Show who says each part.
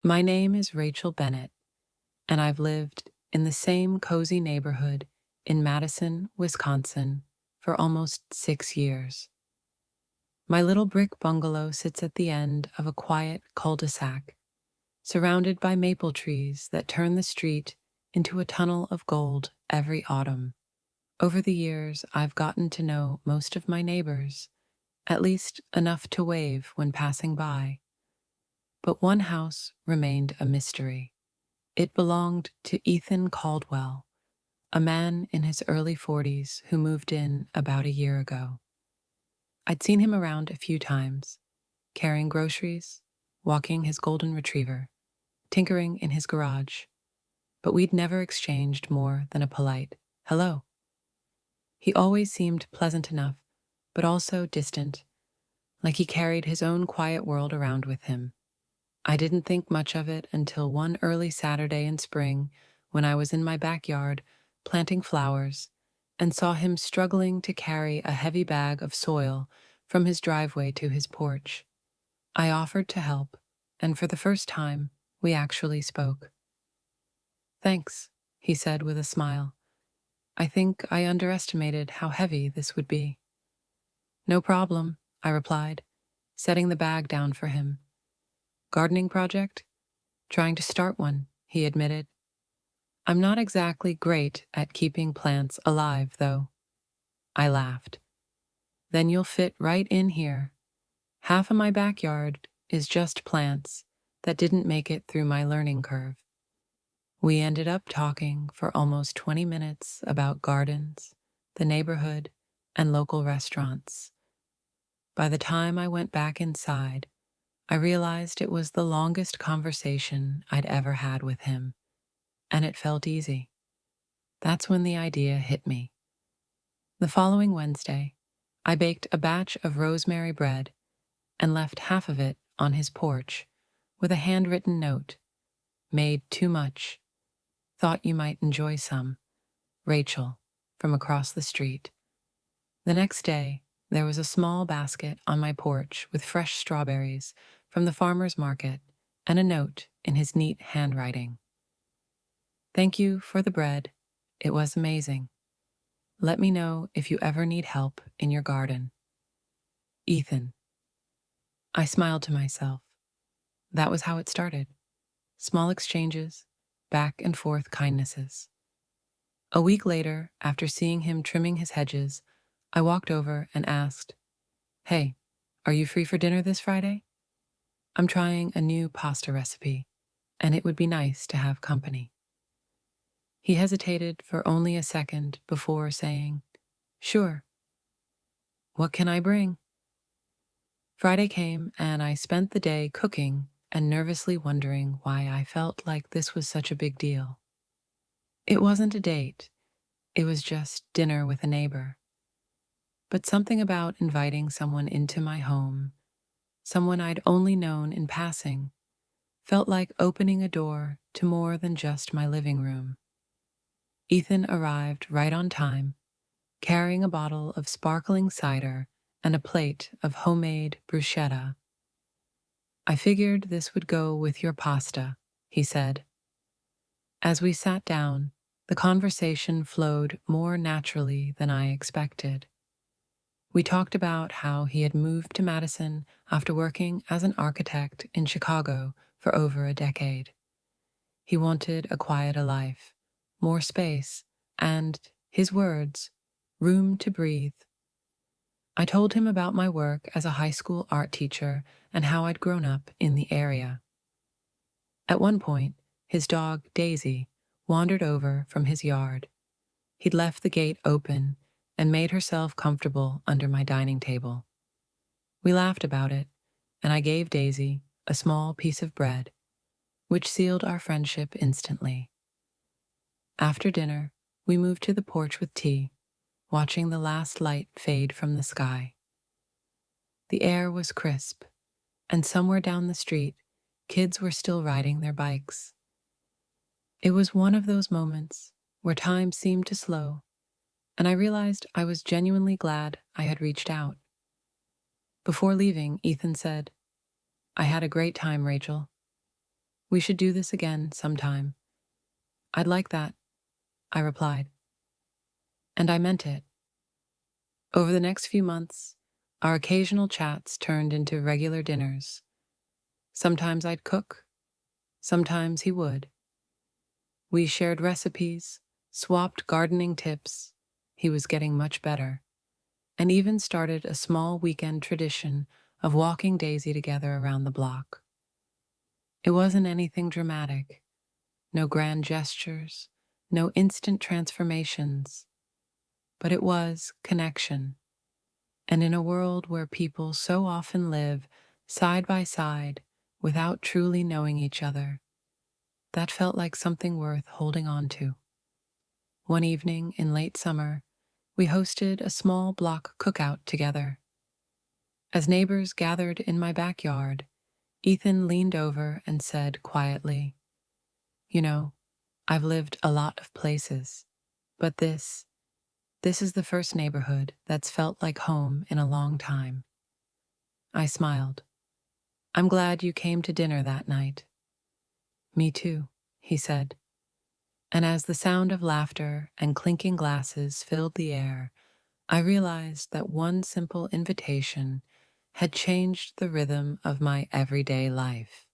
Speaker 1: My name is Rachel Bennett, and I've lived in the same cozy neighborhood in Madison, Wisconsin, for almost 6 years. My little brick bungalow sits at the end of a quiet cul-de-sac, surrounded by maple trees that turn the street into a tunnel of gold every autumn. Over the years, I've gotten to know most of my neighbors, at least enough to wave when passing by. But one house remained a mystery. It belonged to Ethan Caldwell, a man in his early 40s who moved in about a year ago. I'd seen him around a few times, carrying groceries, walking his golden retriever, tinkering in his garage, but we'd never exchanged more than a polite hello. He always seemed pleasant enough, but also distant, like he carried his own quiet world around with him. I didn't think much of it until one early Saturday in spring when I was in my backyard planting flowers and saw him struggling to carry a heavy bag of soil from his driveway to his porch. I offered to help, and for the first time, we actually spoke. "Thanks," he said with a smile. "I think I underestimated how heavy this would be." "No problem," I replied, setting the bag down for him. "Gardening project?" "Trying to start one," he admitted. "I'm not exactly great at keeping plants alive, though." I laughed. "Then you'll fit right in here. Half of my backyard is just plants that didn't make it through my learning curve." We ended up talking for almost 20 minutes about gardens, the neighborhood, and local restaurants. By the time I went back inside, I realized it was the longest conversation I'd ever had with him, and it felt easy. That's when the idea hit me. The following Wednesday, I baked a batch of rosemary bread and left half of it on his porch with a handwritten note. "Made too much. Thought you might enjoy some. Rachel," from across the street. The next day, there was a small basket on my porch with fresh strawberries from the farmer's market and a note in his neat handwriting. "Thank you for the bread. It was amazing. Let me know if you ever need help in your garden. Ethan." I smiled to myself. That was how it started. Small exchanges, back and forth kindnesses. A week later, after seeing him trimming his hedges, I walked over and asked, "Hey, are you free for dinner this Friday? I'm trying a new pasta recipe, and it would be nice to have company." He hesitated for only a second before saying, "Sure. What can I bring?" Friday came, and I spent the day cooking and nervously wondering why I felt like this was such a big deal. It wasn't a date, it was just dinner with a neighbor. But something about inviting someone into my home, someone I'd only known in passing, felt like opening a door to more than just my living room. Ethan arrived right on time, carrying a bottle of sparkling cider and a plate of homemade bruschetta. "I figured this would go with your pasta," he said. As we sat down, the conversation flowed more naturally than I expected. We talked about how he had moved to Madison after working as an architect in Chicago for over a decade. He wanted a quieter life, more space, and, his words, room to breathe. I told him about my work as a high school art teacher and how I'd grown up in the area. At one point, his dog, Daisy, wandered over from his yard. He'd left the gate open and made herself comfortable under my dining table. We laughed about it, and I gave Daisy a small piece of bread, which sealed our friendship instantly. After dinner, we moved to the porch with tea, watching the last light fade from the sky. The air was crisp, and somewhere down the street, kids were still riding their bikes. It was one of those moments where time seemed to slow, and I realized I was genuinely glad I had reached out. Before leaving, Ethan said, "I had a great time, Rachel." We should do this again sometime. I'd like that, I replied. And I meant it. Over the next few months, our occasional chats turned into regular dinners. Sometimes I'd cook, sometimes he would. We shared recipes, swapped gardening tips. He was getting much better, and even started a small weekend tradition of walking Daisy together around the block. It wasn't anything dramatic, no grand gestures, no instant transformations, but it was connection. And in a world where people so often live side by side without truly knowing each other, that felt like something worth holding on to. One evening in late summer, we hosted a small block cookout together. As neighbors gathered in my backyard, Ethan leaned over and said quietly, "You know, I've lived a lot of places, but this is the first neighborhood that's felt like home in a long time." I smiled. "I'm glad you came to dinner that night." "Me too," he said. And as the sound of laughter and clinking glasses filled the air, I realized that one simple invitation had changed the rhythm of my everyday life.